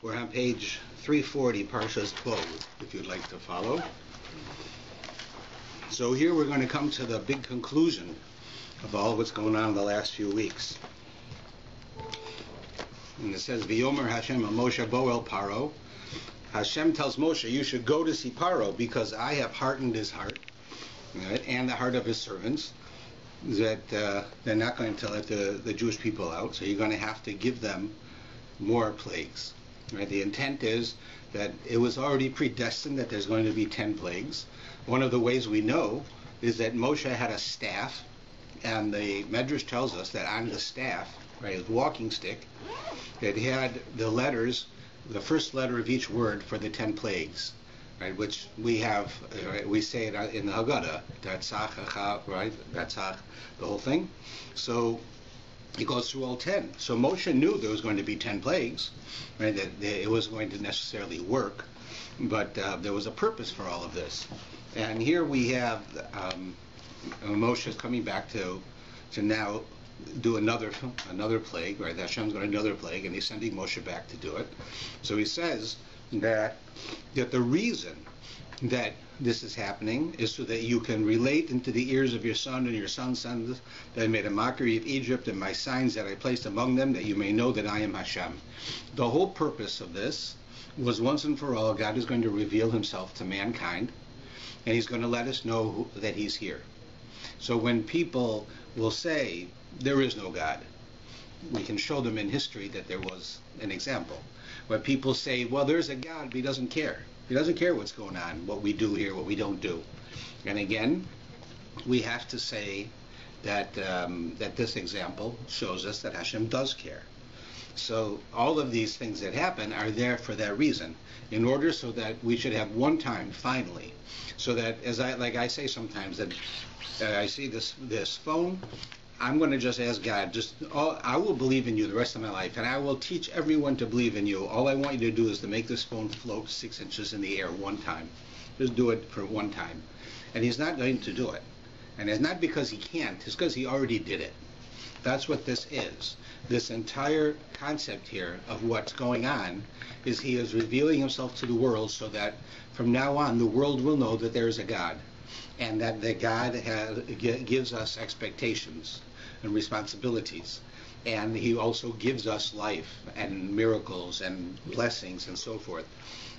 We're on page 340, Parshas 12, if you'd like to follow. So here we're going to come to the big conclusion of all what's going on in the last few weeks. And it says, V'yomer Hashem Moshe Boel Paro. Hashem tells Moshe, you should go to see Paro because I have hardened his heart, right, and the heart of his servants, that they're not going to let the Jewish people out. So you're going to have to give them more plagues. Right? The intent is that it was already predestined that there's going to be 10 plagues. One of the ways we know is that Moshe had a staff, and the Medrash tells us that on the staff, right, his walking stick, it had the letters, the first letter of each word for the 10 plagues, right, which we have, right, we say it in the Haggadah, Tatzach, right, Tatzach, the whole thing. So it goes through all 10. So Moshe knew there was going to be 10 plagues, right, that it wasn't going to necessarily work, but there was a purpose for all of this. And here we have Moshe is coming back to now do another plague, right? Hashem's got another plague, and he's sending Moshe back to do it. So he says that the reason that this is happening is so that you can relate into the ears of your son and your son's sons that I made a mockery of Egypt and my signs that I placed among them, that you may know that I am Hashem. The whole purpose of this was once and for all, God is going to reveal himself to mankind, and he's going to let us know that he's here. So when people will say there is no God, we can show them in history that there was an example. When people say, well, there's a God, but he doesn't care. He doesn't care what's going on, what we do here, what we don't do. And again, we have to say that that this example shows us that Hashem does care. So all of these things that happen are there for that reason, in order so that we should have one time, finally, so that, as I say sometimes, that I see this phone, I'm going to just ask God, I will believe in you the rest of my life, and I will teach everyone to believe in you. All I want you to do is to make this phone float 6 inches in the air one time. Just do it for one time. And he's not going to do it. And it's not because he can't, it's because he already did it. That's what this is. This entire concept here of what's going on is he is revealing himself to the world so that from now on the world will know that there is a God, and that the God gives us expectations and responsibilities, and he also gives us life and miracles and blessings and so forth.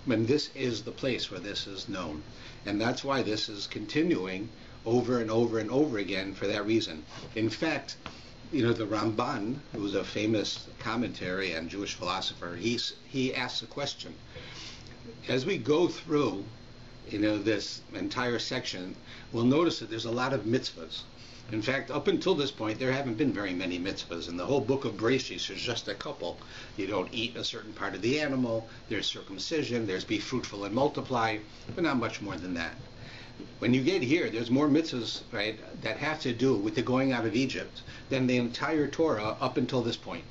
And this is the place where this is known, and that's why this is continuing over and over and over again for that reason. In fact, the Ramban, who was a famous commentary and Jewish philosopher, he asks a question. As we go through this entire section, we'll notice that there's a lot of mitzvahs. In fact, up until this point, there haven't been very many mitzvahs. In the whole book of Bereshit, there's just a couple. You don't eat a certain part of the animal, there's circumcision, there's be fruitful and multiply, but not much more than that. When you get here, there's more mitzvahs, right, that have to do with the going out of Egypt than the entire Torah up until this point.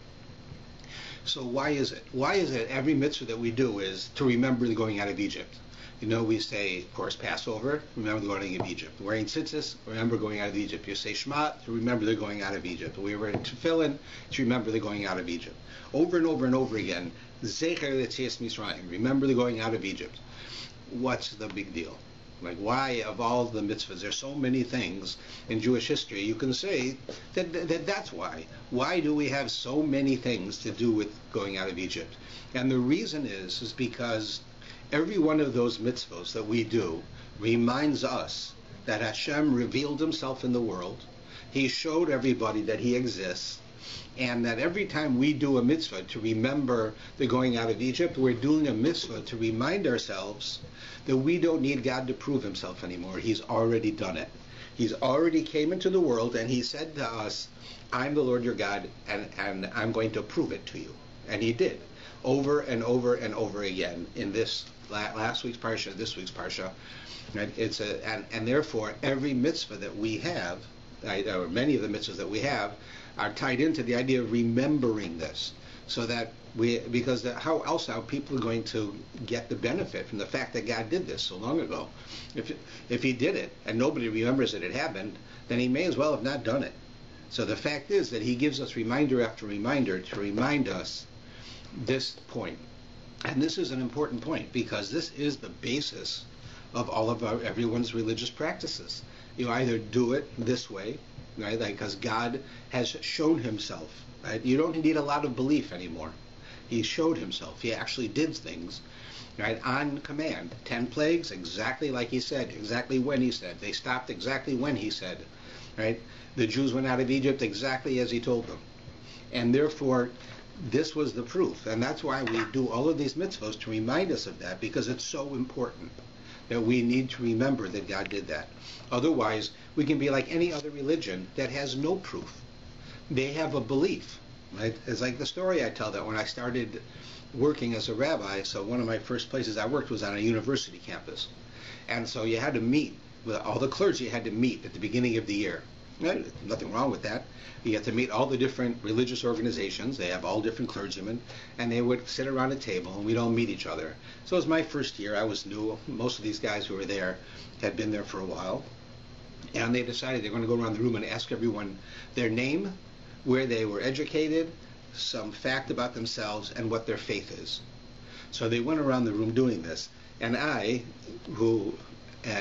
So why is it? Why is it every mitzvah that we do is to remember the going out of Egypt? We say, of course, Passover, remember the going out of Egypt. Wearing tzitzis, remember going out of Egypt. You say SHMOT, to remember the going out of Egypt. We were in tefillin, to remember the going out of Egypt. Over and over and over again, Zecher Yetzias Mitzrayim, remember the going out of Egypt. What's the big deal? Like, why, of all the mitzvahs, there's so many things in Jewish history, you can say that's why. Why do we have so many things to do with going out of Egypt? And the reason is because every one of those mitzvahs that we do reminds us that Hashem revealed himself in the world. He showed everybody that he exists, and that every time we do a mitzvah to remember the going out of Egypt, we're doing a mitzvah to remind ourselves that we don't need God to prove himself anymore. He's already done it. He's already came into the world, and he said to us, I'm the Lord your God, and I'm going to prove it to you. And he did, over and over and over again in this last week's Parsha, this week's Parsha. And therefore, every mitzvah that we have, or many of the mitzvahs that we have, are tied into the idea of remembering this, so that because how else are people going to get the benefit from the fact that God did this so long ago? If he did it and nobody remembers that it happened, then he may as well have not done it. So the fact is that he gives us reminder after reminder to remind us this point. And this is an important point because this is the basis of all of everyone's religious practices. You either do it this way, right, because God has shown himself, right? You don't need a lot of belief anymore. He showed himself. He actually did things, right, on command. 10 plagues, exactly like he said, exactly when he said. They stopped exactly when he said, right? The Jews went out of Egypt exactly as he told them. And therefore, this was the proof. And that's why we do all of these mitzvahs, to remind us of that, because it's so important that we need to remember that God did that. Otherwise, we can be like any other religion that has no proof. They have a belief. Right? It's like the story I tell that when I started working as a rabbi, so one of my first places I worked was on a university campus. And so you had to meet, with all the clergy had to meet at the beginning of the year. Right? Nothing wrong with that. You have to meet all the different religious organizations. They have all different clergymen, and they would sit around a table, and we'd all meet each other. So it was my first year. I was new. Most of these guys who were there had been there for a while. And they decided they were going to go around the room and ask everyone their name, where they were educated, some fact about themselves, and what their faith is. So they went around the room doing this. And I, who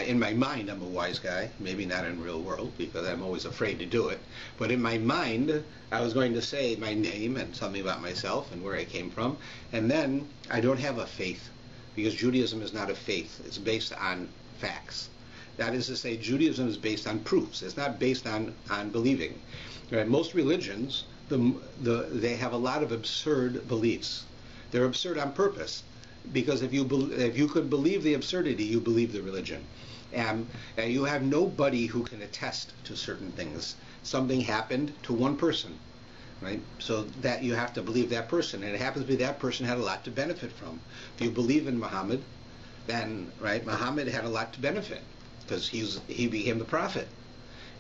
in my mind I'm a wise guy, maybe not in the real world because I'm always afraid to do it, but in my mind I was going to say my name and something about myself and where I came from. And then I don't have a faith, because Judaism is not a faith. It's based on facts. That is to say, Judaism is based on proofs. It's not based on believing. Right? Most religions, they have a lot of absurd beliefs. They're absurd on purpose, because if you could believe the absurdity, you believe the religion. And you have nobody who can attest to certain things. Something happened to one person, right? So that you have to believe that person, and it happens to be that person had a lot to benefit from. If you believe in Muhammad, then right, Muhammad had a lot to benefit because he became the prophet.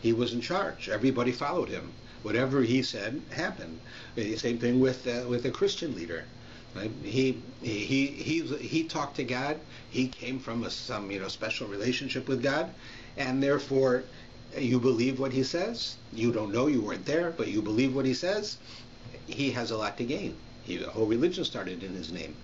He was in charge. Everybody followed him. Whatever he said happened. The same thing with a Christian leader. Right? He talked to God. He came from some special relationship with God, and therefore you believe what he says. You don't know, you weren't there, but you believe what he says. He has a lot to gain. The whole religion started in his name.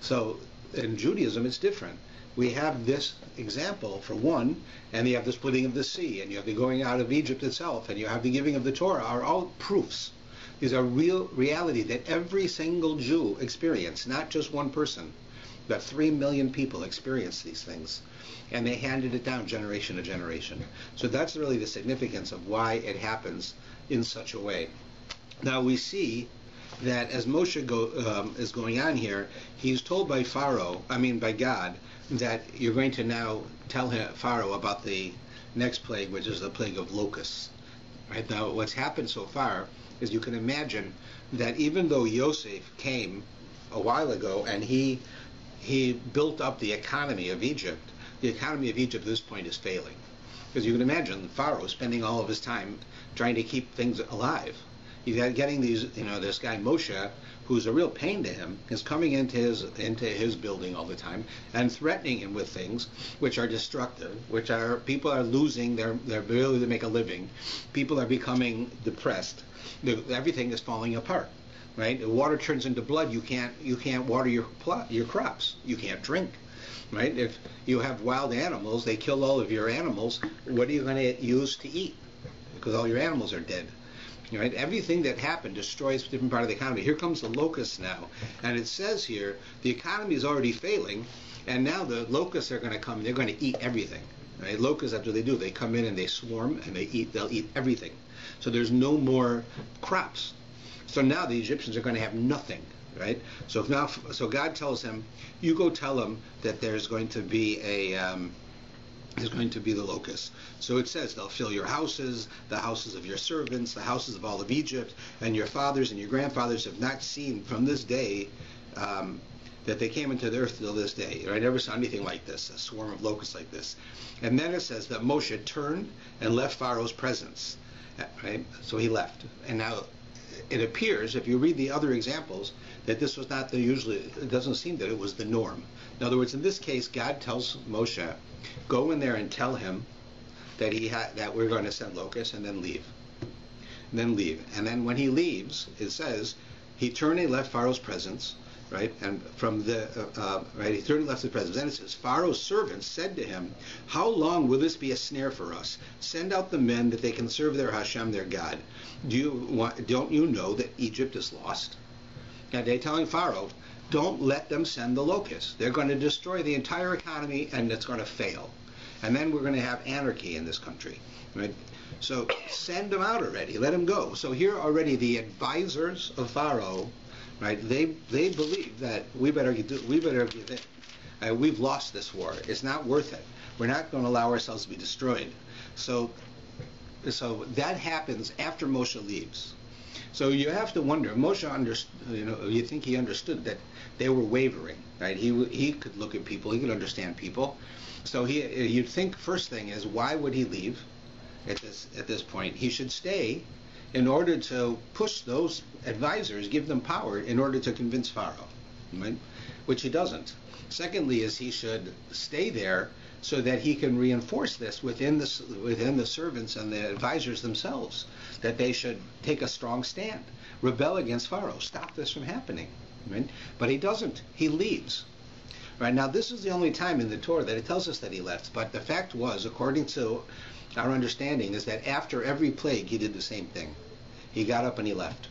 So in Judaism, it's different. We have this example for one, and you have the splitting of the sea, and you have the going out of Egypt itself, and you have the giving of the Torah, are all proofs. These are real reality that every single Jew experienced, not just one person, but 3 million people experienced these things. And they handed it down generation to generation. So that's really the significance of why it happens in such a way. Now we see that as Moshe is going on here, he's told by God, that you're going to now tell Pharaoh about the next plague, which is the plague of locusts. Right now, what's happened so far is you can imagine that even though Yosef came a while ago and he built up the economy of Egypt, the economy of Egypt at this point is failing. Because you can imagine Pharaoh spending all of his time trying to keep things alive. He's getting this guy Moshe, who's a real pain to him, is coming into his building all the time and threatening him with things which are destructive, people are losing their ability to make a living. People are becoming depressed. Everything is falling apart. Right? The water turns into blood. You can't water your crops. You can't drink. Right? If you have wild animals, they kill all of your animals. What are you going to use to eat? Because all your animals are dead. Right? Everything that happened destroys a different part of the economy. Here comes the locusts now. And it says here, the economy is already failing, and now the locusts are going to come, they're going to eat everything. Right? Locusts, that's what they do. They come in and they swarm, and they'll eat everything. So there's no more crops. So now the Egyptians are going to have nothing. Right? So God tells him, you go tell them that there's going to be the locusts. So it says they'll fill your houses, the houses of your servants, the houses of all of Egypt, and your fathers and your grandfathers have not seen from this day that they came into the earth till this day. I never saw anything like this, a swarm of locusts like this. And then it says that Moshe turned and left Pharaoh's presence. Right? So he left. And now it appears, if you read the other examples, that this was not it doesn't seem that it was the norm. In other words, in this case, God tells Moshe, go in there and tell him that that we're going to send locusts, and then leave. And then when he leaves, it says, he turned and left Pharaoh's presence, right? And from the, right, he turned left the presence. Then it says, Pharaoh's servants said to him, how long will this be a snare for us? Send out the men that they can serve their Hashem, their God. Don't you know that Egypt is lost? And they're telling Pharaoh, don't let them send the locusts. They're going to destroy the entire economy, and it's going to fail. And then we're going to have anarchy in this country, right? So send them out already. Let them go. So here already the advisors of Pharaoh, right? They believe that we better give in. We've lost this war. It's not worth it. We're not going to allow ourselves to be destroyed. So that happens after Moshe leaves. So you have to wonder. Moshe understood. You think he understood that they were wavering, right? He could look at people. He could understand people. So you'd think first thing is, why would he leave at this point? He should stay in order to push those advisors, give them power in order to convince Pharaoh, right? Which he doesn't. Secondly, is he should stay there so that he can reinforce this within the servants and the advisors themselves, that they should take a strong stand, rebel against Pharaoh, stop this from happening, right? But he doesn't. He leaves. Right, now this is the only time in the Torah that it tells us that he left, but the fact was, according to our understanding, is that after every plague he did the same thing. He got up and he left.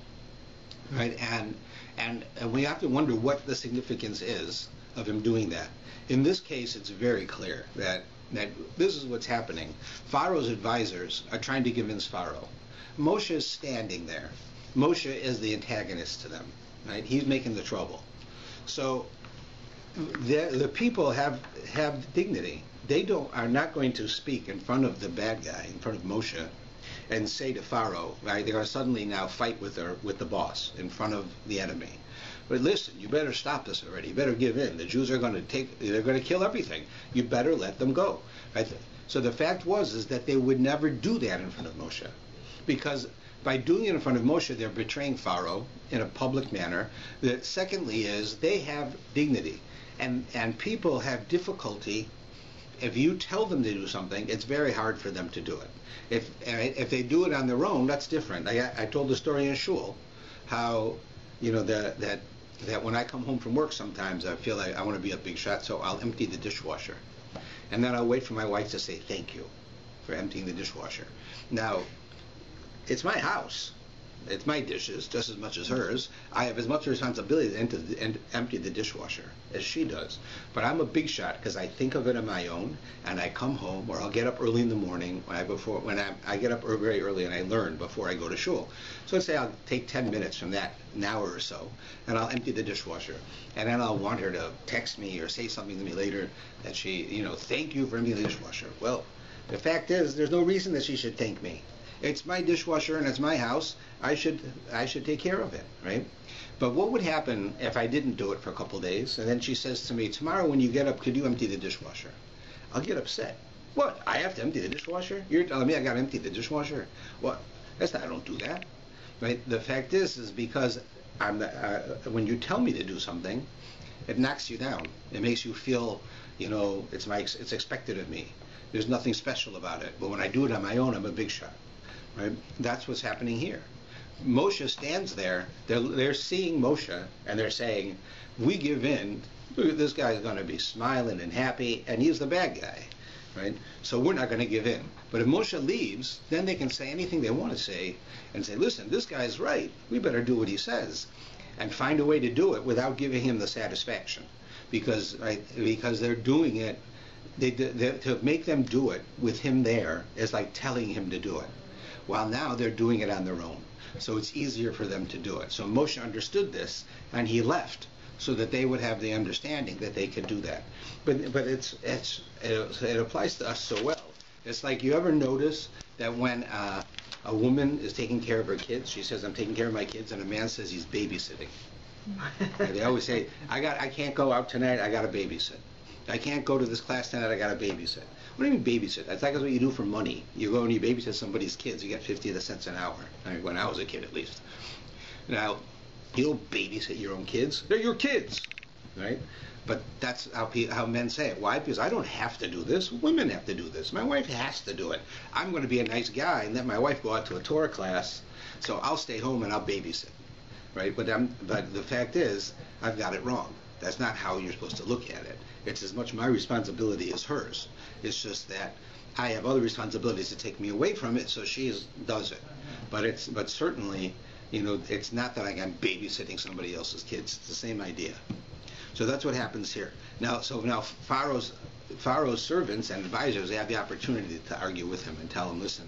Right, and we have to wonder what the significance is of him doing that. In this case, it's very clear that this is what's happening. Pharaoh's advisors are trying to convince Pharaoh. Moshe is standing there. Moshe is the antagonist to them. Right, he's making the trouble. So the people have dignity. They are not going to speak in front of the bad guy, in front of Moshe, and say to Pharaoh, right? They're going to suddenly now fight with the boss in front of the enemy. But listen, you better stop this already. You better give in. The Jews are going to kill everything. You better let them go. Right? So the fact is that they would never do that in front of Moshe, because by doing it in front of Moshe, they're betraying Pharaoh in a public manner. Secondly is they have dignity. And people have difficulty. If you tell them to do something, it's very hard for them to do it. If they do it on their own, that's different. I told the story in shul, how that when I come home from work, sometimes I feel like I want to be a big shot, so I'll empty the dishwasher, and then I'll wait for my wife to say thank you for emptying the dishwasher. Now, it's my house. It's my dishes just as much as hers. I have as much responsibility to empty the dishwasher as she does. But I'm a big shot because I think of it on my own, and I come home, or I'll get up early in the morning when I get up very early and I learn before I go to shul. So let's say I'll take 10 minutes from that, an hour or so, and I'll empty the dishwasher. And then I'll want her to text me or say something to me later that she, thank you for emptying the dishwasher. Well, the fact is, there's no reason that she should thank me. It's my dishwasher and it's my house. I should take care of it, right? But what would happen if I didn't do it for a couple of days, and then she says to me, tomorrow when you get up, could you empty the dishwasher? I'll get upset. What? I have to empty the dishwasher? You're telling me I got to empty the dishwasher? What? I don't do that, right? The fact is because when you tell me to do something, it knocks you down. It makes you feel, it's expected of me. There's nothing special about it. But when I do it on my own, I'm a big shot. Right? That's what's happening here. Moshe stands there. They're seeing Moshe, and they're saying, we give in. This guy's going to be smiling and happy, and he's the bad guy. Right? So we're not going to give in. But if Moshe leaves, then they can say anything they want to say and say, listen, this guy's right. We better do what he says, and find a way to do it without giving him the satisfaction. Because they're doing it, to make them do it with him there is like telling him to do it. While now they're doing it on their own. So it's easier for them to do it. So Moshe understood this, and he left so that they would have the understanding that they could do that. But it applies to us so well. It's like, you ever notice that when a woman is taking care of her kids, she says, I'm taking care of my kids, and a man says he's babysitting. They always say, I can't go out tonight, I got to babysit. I can't go to this class tonight, I got to babysit. What do you mean babysit? That's like what you do for money. You go and you babysit somebody's kids, you get 50 cents an hour. I mean, when I was a kid, at least. Now, you don't babysit your own kids. They're your kids, right? But that's how men say it. Why? Because I don't have to do this. Women have to do this. My wife has to do it. I'm going to be a nice guy and let my wife go out to a Torah class, so I'll stay home and I'll babysit. right? But the fact is, I've got it wrong. That's not how you're supposed to look at it. It's as much my responsibility as hers. It's just that I have other responsibilities to take me away from it, so she does it. But certainly, it's not that I'm babysitting somebody else's kids. It's the same idea. So that's what happens here. Now Pharaoh's servants and advisors, they have the opportunity to argue with him and tell him, listen,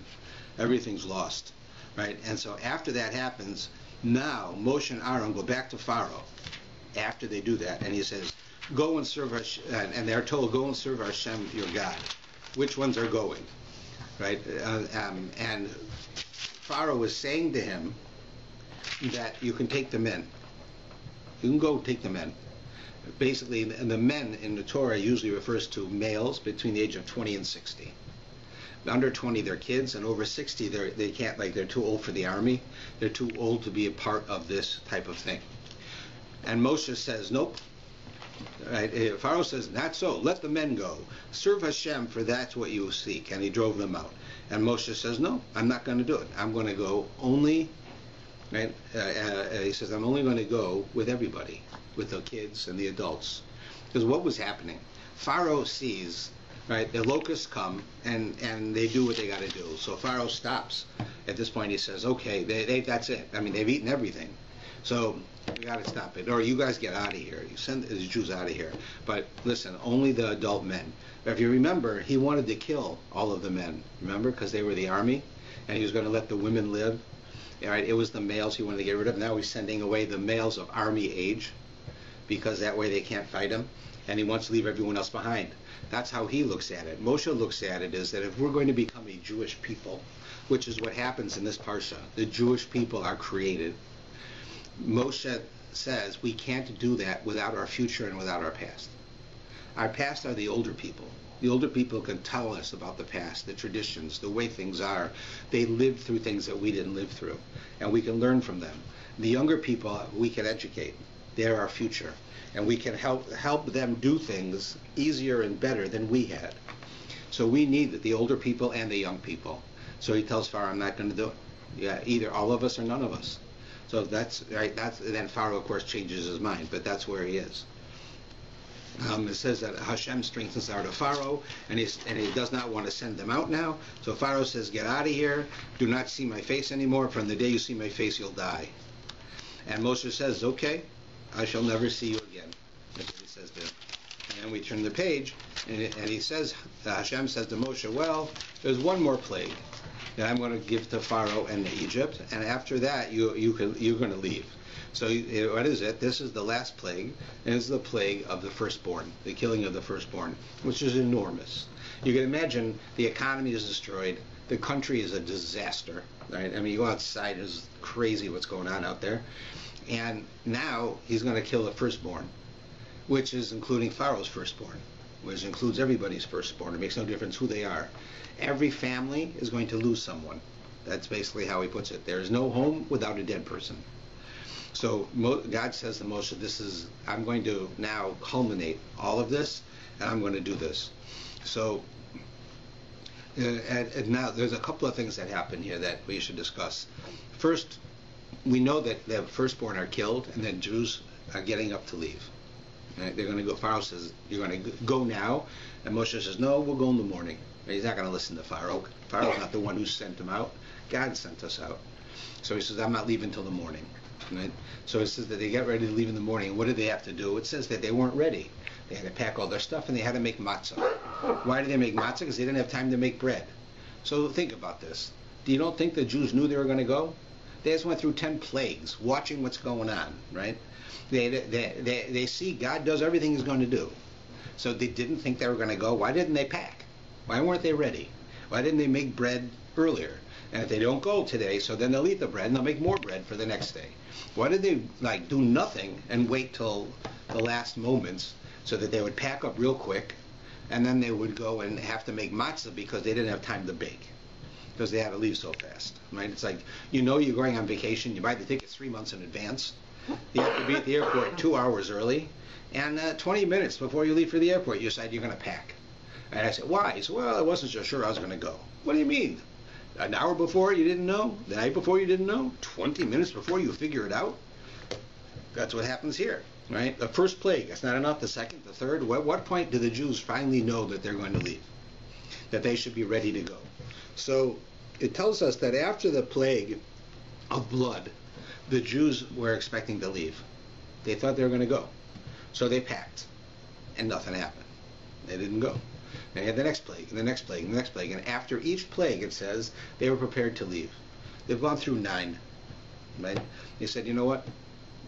everything's lost, right? And so after that happens, now Moshe and Aaron go back to Pharaoh after they do that, and he says, go and serve and they're told, go and serve Hashem, your God. Which ones are going, right? And Pharaoh is saying to him that you can take the men. You can go take the men. Basically, the men in the Torah usually refers to males between the age of 20 and 60. Under 20, they're kids, and over 60, they can't, they're too old for the army. They're too old to be a part of this type of thing. And Moshe says, nope. Right? Pharaoh says, not so. Let the men go. Serve Hashem, for that's what you seek. And he drove them out. And Moshe says, no, I'm not going to do it. I'm going to go only, right? He says, I'm only going to go with everybody, with the kids and the adults. Because what was happening? Pharaoh sees, right, the locusts come and they do what they got to do. So Pharaoh stops. At this point, he says, okay, that's it. I mean, they've eaten everything. So we got to stop it. Or you guys get out of here. You send the Jews out of here. But listen, only the adult men. If you remember, he wanted to kill all of the men. Remember? Because they were the army. And he was going to let the women live. All right, it was the males he wanted to get rid of. Now he's sending away the males of army age, because that way they can't fight him. And he wants to leave everyone else behind. That's how he looks at it. Moshe looks at it is that if we're going to become a Jewish people, which is what happens in this parsha, the Jewish people are created. Moshe says we can't do that without our future and without our past. Our past are the older people. The older people can tell us about the past, the traditions, the way things are. They lived through things that we didn't live through, and we can learn from them. The younger people, we can educate. They're our future, and we can help them do things easier and better than we had. So we need the older people and the young people. So he tells Pharaoh, I'm not going to do it. Yeah, either all of us or none of us. So that's right. Then Pharaoh, of course, changes his mind, but that's where he is. It says that Hashem strengthens the heart of Pharaoh, and he does not want to send them out now. So Pharaoh says, get out of here. Do not see my face anymore. From the day you see my face, you'll die. And Moshe says, okay, I shall never see you again. That's what he says there. And then we turn the page, and he says, Hashem says to Moshe, well, there's one more plague that I'm going to give to Pharaoh and Egypt, and after that you're going to leave. So what is it? This is the last plague, and it's the plague of the firstborn, the killing of the firstborn, which is enormous. You can imagine the economy is destroyed, the country is a disaster, right? I mean, you go outside, it's crazy what's going on out there, and now he's going to kill the firstborn, which is including Pharaoh's firstborn, which includes everybody's firstborn. It makes no difference who they are. Every family is going to lose someone. That's basically how he puts it. There is no home without a dead person. So God says to Moshe, I'm going to now culminate all of this, and I'm going to do this. So and now there's a couple of things that happen here that we should discuss. First, we know that the firstborn are killed, and then Jews are getting up to leave. Right? They're going to go. Pharaoh says, you're going to go now. And Moshe says, no, we'll go in the morning. He's not going to listen to Pharaoh. Pharaoh's not the one who sent him out. God sent us out. So he says, I'm not leaving until the morning. Right? So it says that they get ready to leave in the morning. What did they have to do? It says that they weren't ready. They had to pack all their stuff, and they had to make matzah. Why did they make matzah? Because they didn't have time to make bread. So think about this. Do you don't think the Jews knew they were going to go? They just went through 10 plagues, watching what's going on, right? They see God does everything he's going to do. So they didn't think they were going to go. Why didn't they pack? Why weren't they ready? Why didn't they make bread earlier? And if they don't go today, so then they'll eat the bread and they'll make more bread for the next day. Why did they do nothing and wait till the last moments so that they would pack up real quick, and then they would go and have to make matzah because they didn't have time to bake, because they had to leave so fast, right? It's like, you're going on vacation, you buy the tickets 3 months in advance, you have to be at the airport 2 hours early, and 20 minutes before you leave for the airport, you decide you're going to pack. And I said, why? He said, well, I wasn't so sure I was going to go. What do you mean? An hour before you didn't know? The night before you didn't know? 20 minutes before you figure it out? That's what happens here, right? The first plague, that's not enough. The second, the third. What point do the Jews finally know that they're going to leave? That they should be ready to go? So it tells us that after the plague of blood, the Jews were expecting to leave. They thought they were going to go. So they packed, and nothing happened. They didn't go. They had the next plague, and the next plague, and the next plague. And after each plague, it says, they were prepared to leave. They've gone through 9. Right? They said, you know what?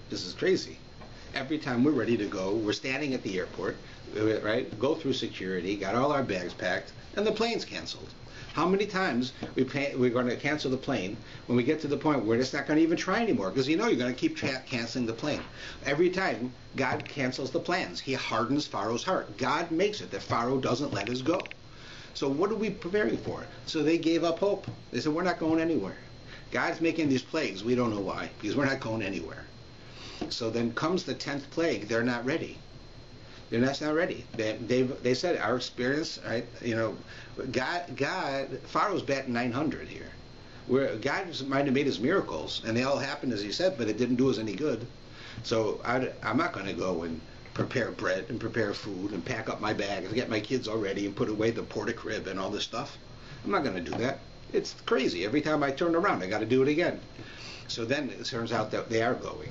This is crazy. Every time we're ready to go, we're standing at the airport, right? Go through security, got all our bags packed, and the plane's canceled. How many times we're going to cancel the plane when we get to the point where it's not going to even try anymore? Because you know you're going to keep canceling the plane. Every time God cancels the plans, he hardens Pharaoh's heart. God makes it that Pharaoh doesn't let us go. So what are we preparing for? So they gave up hope. They said, we're not going anywhere. God's making these plagues. We don't know why, because we're not going anywhere. So then comes the 10th plague. They're not ready. They're not ready. They said our experience, right? You know, Pharaoh's batting 900 here. Where God might have made his miracles, and they all happened as he said, but it didn't do us any good. So I'm not going to go and prepare bread and prepare food and pack up my bag and get my kids all ready and put away the porta-crib and all this stuff. I'm not going to do that. It's crazy. Every time I turn around, I got to do it again. So then it turns out that they are going.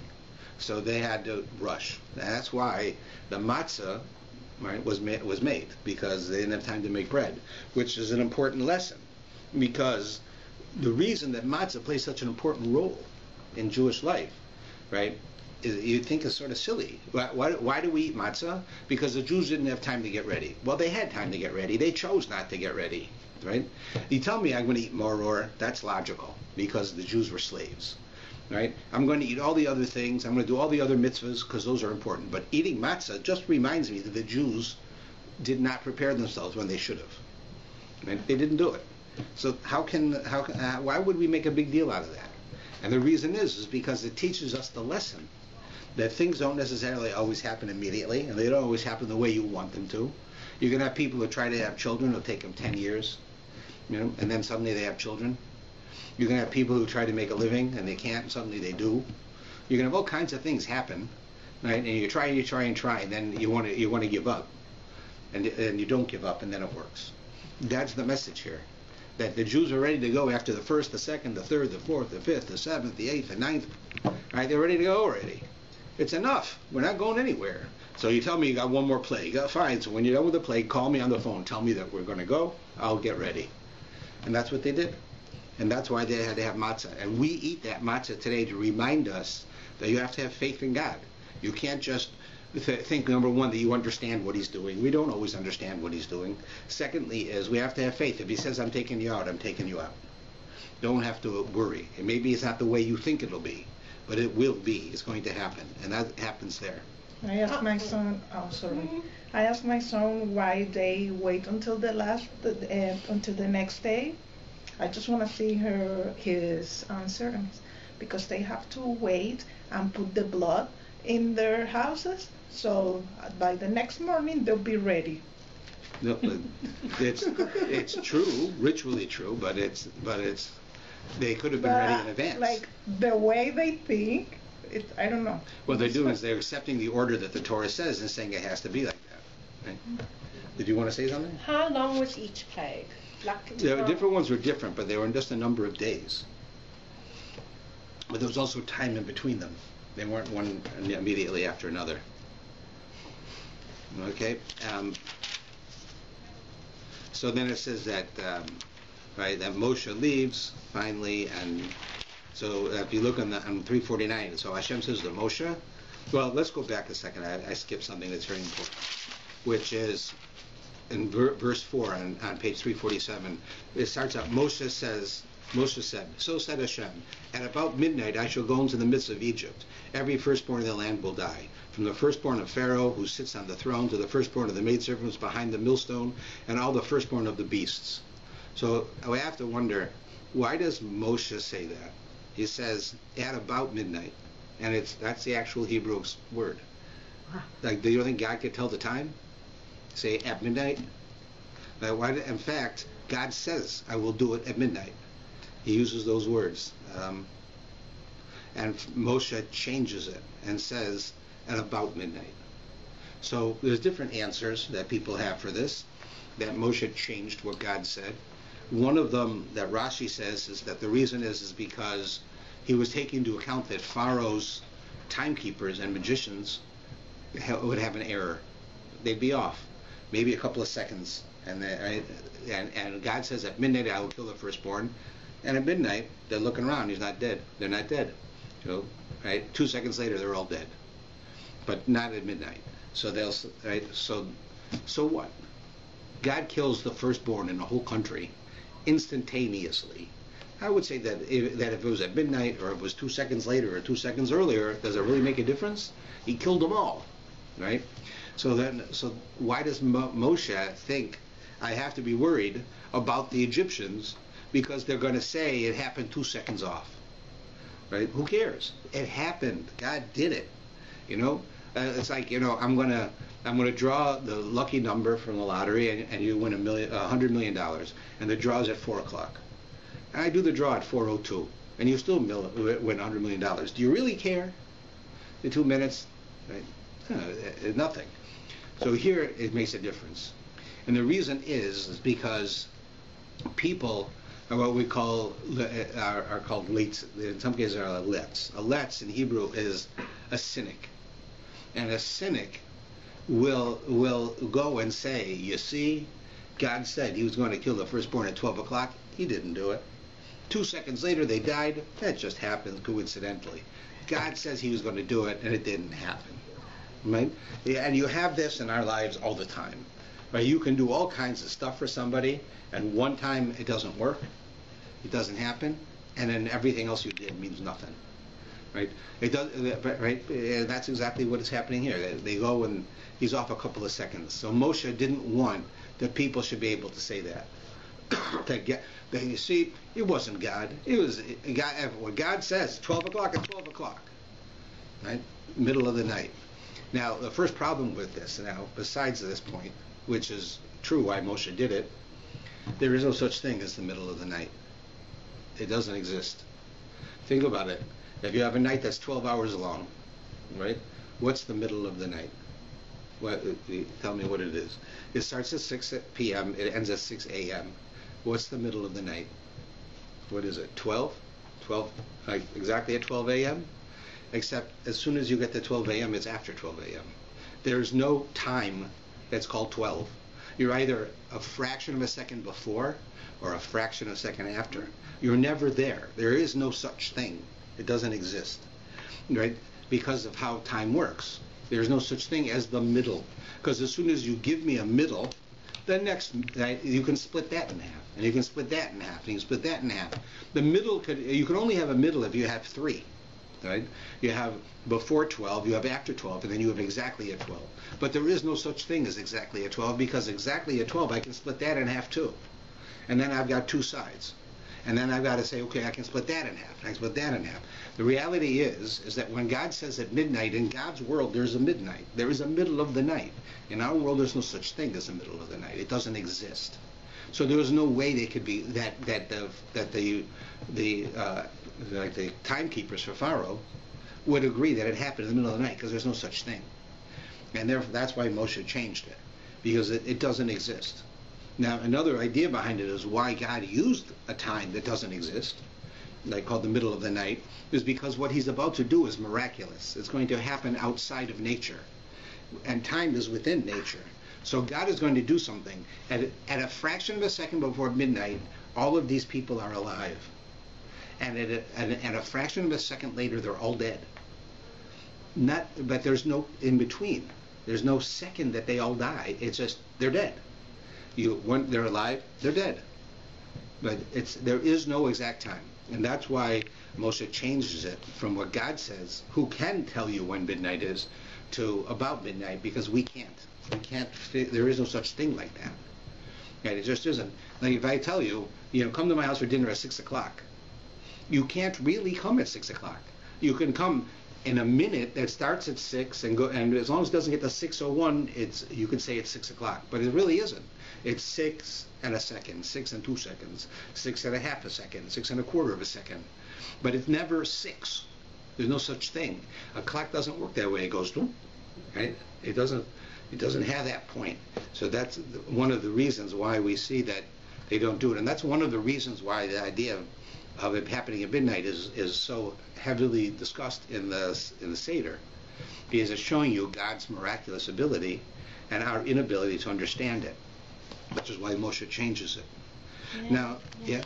So they had to rush. And that's why the matzah, right, was made, because they didn't have time to make bread, which is an important lesson. Because the reason that matzah plays such an important role in Jewish life, right, is you think is sort of silly. Why do we eat matzah? Because the Jews didn't have time to get ready. Well, they had time to get ready. They chose not to get ready, right? You tell me I'm going to eat maror, that's logical, because the Jews were slaves. Right? I'm going to eat all the other things. I'm going to do all the other mitzvahs because those are important. But eating matzah just reminds me that the Jews did not prepare themselves when they should have. Right? They didn't do it. So why would we make a big deal out of that? And the reason is because it teaches us the lesson that things don't necessarily always happen immediately, and they don't always happen the way you want them to. You're going to have people who try to have children. It'll take them 10 years, you know, and then suddenly they have children. You're going to have people who try to make a living and they can't, and suddenly they do. You're going to have all kinds of things happen, right? And you try, and then you want to give up, and you don't give up, and then it works. That's the message here, that the Jews are ready to go after the first, the second, the third, the fourth, the fifth, the seventh, the eighth, the ninth. Right? They're ready to go already. It's enough. We're not going anywhere. So you tell me you got one more plague. Fine. So when you're done with the plague, call me on the phone. Tell me that we're going to go. I'll get ready. And that's what they did. And that's why they had to have matzah. And we eat that matzah today to remind us that you have to have faith in God. You can't just think, number one, that you understand what he's doing. We don't always understand what he's doing. Secondly is we have to have faith. If he says, I'm taking you out, I'm taking you out. Don't have to worry. And maybe it's not the way you think it'll be, but it will be. It's going to happen. And that happens there. I asked my son, I asked my son why they wait until until the next day. I just want to see his answer, because they have to wait and put the blood in their houses, so by the next morning they'll be ready. No, it's true, ritually true, but they could have been ready in advance. Like the way they think, I don't know. What they're doing is they're accepting the order that the Torah says and saying it has to be like that. Right? Did you want to say something? How long was each plague? The different ones were different, but they were in just a number of days. But there was also time in between them. They weren't one immediately after another. Okay. So then it says that right, that Moshe leaves finally, and so if you look on 349, so Hashem says to Moshe. Well, let's go back a second. I skipped something that's very important, which is in verse 4 on page 347. It starts out, Moshe said, so said Hashem, at about midnight I shall go into the midst of Egypt. Every firstborn of the land will die, from the firstborn of Pharaoh who sits on the throne to the firstborn of the maidservants behind the millstone, and all the firstborn of the beasts. So we have to wonder, why does Moshe say that? He says at about midnight, and that's the actual Hebrew word. Like, do you think God could tell the time? Say at midnight? In fact, God says, I will do it at midnight. He uses those words. and Moshe changes it and says at about midnight. So there's different answers that people have for this, that Moshe changed what God said. One of them that Rashi says is that the reason is because he was taking into account that Pharaoh's timekeepers and magicians would have an error. They'd be off, maybe a couple of seconds. And God says at midnight I will kill the firstborn. And at midnight they're looking around. He's not dead. They're not dead. So, right? 2 seconds later they're all dead, but not at midnight. So they'll right. So what? God kills the firstborn in the whole country instantaneously. I would say that if it was at midnight or if it was 2 seconds later or 2 seconds earlier, does it really make a difference? He killed them all, right? So why does Moshe think I have to be worried about the Egyptians because they're going to say it happened 2 seconds off, right? Who cares? It happened. God did it. It's like I'm gonna draw the lucky number from the lottery and you win $100 million, and the draw's at 4 o'clock. And I do the draw at 4:02, and you still win $100 million. Do you really care? The 2 minutes, right? Nothing. So here it makes a difference, and the reason is because people are what we call are called leets. In some cases, are letz. A letz in Hebrew is a cynic, and a cynic will go and say, you see, God said he was going to kill the firstborn at 12 o'clock. He didn't do it. 2 seconds later they died. That just happened coincidentally. God says he was going to do it, and it didn't happen. Right? And you have this in our lives all the time. Right? You can do all kinds of stuff for somebody, and one time it doesn't work, it doesn't happen, and then everything else you did means nothing. Right? It does. Right? That's exactly what is happening here. They go and he's off a couple of seconds. So Moshe didn't want that people should be able to say that. That you see, it wasn't God. It was God. What God says, 12 o'clock at 12 o'clock, right? Middle of the night. Now, the first problem with this, now, besides this point, which is true why Moshe did it, there is no such thing as the middle of the night. It doesn't exist. Think about it. If you have a night that's 12 hours long, right? What's the middle of the night? Tell me what it is. It starts at 6 p.m. It ends at 6 a.m. What's the middle of the night? What is it? 12? 12? Like exactly at 12 a.m.? Except as soon as you get to 12 a.m., it's after 12 a.m. There's no time that's called 12. You're either a fraction of a second before or a fraction of a second after. You're never there. There is no such thing. It doesn't exist, right? Because of how time works. There's no such thing as the middle. Because as soon as you give me a middle, the next, you can split that in half, and you can split that in half, and you can split that in half. The middle, you can only have a middle if you have 3, right? You have before 12, you have after 12, and then you have exactly at 12. But there is no such thing as exactly at 12, because exactly at 12, I can split that in half too. And then I've got 2 sides. And then I've got to say, okay, I can split that in half, and I can split that in half. The reality is that when God says at midnight, in God's world, there's a midnight. There is a middle of the night. In our world, there's no such thing as a middle of the night. It doesn't exist. So there was no way they could be that the timekeepers for Pharaoh would agree that it happened in the middle of the night, because there's no such thing. And therefore, that's why Moshe changed it, because it doesn't exist. Now, another idea behind it is why God used a time that doesn't exist, like called the middle of the night, is because what he's about to do is miraculous. It's going to happen outside of nature. And time is within nature. So God is going to do something. At a fraction of a second before midnight, all of these people are alive. And at a fraction of a second later, they're all dead. But there's no in between. There's no second that they all die. It's just, they're dead. When they're alive, they're dead. But there is no exact time. And that's why Moshe changes it from what God says, who can tell you when midnight is, to about midnight, because we can't. There is no such thing like that. And it just isn't. Like if I tell you, come to my house for dinner at 6 o'clock, you can't really come at 6 o'clock. You can come in a minute that starts at 6 and go, and as long as it doesn't get to 6:01, you can say it's 6 o'clock. But it really isn't. It's 6 and a second, 6 and 2 seconds, 6 and a half a second, 6 and a quarter of a second. But it's never 6. There's no such thing. A clock doesn't work that way. It goes, boom, right? It doesn't have that point. So that's one of the reasons why we see that they don't do it. And that's one of the reasons why the idea of it happening at midnight is so heavily discussed in the Seder, because it's showing you God's miraculous ability and our inability to understand it, which is why Moshe changes it. Now, yeah.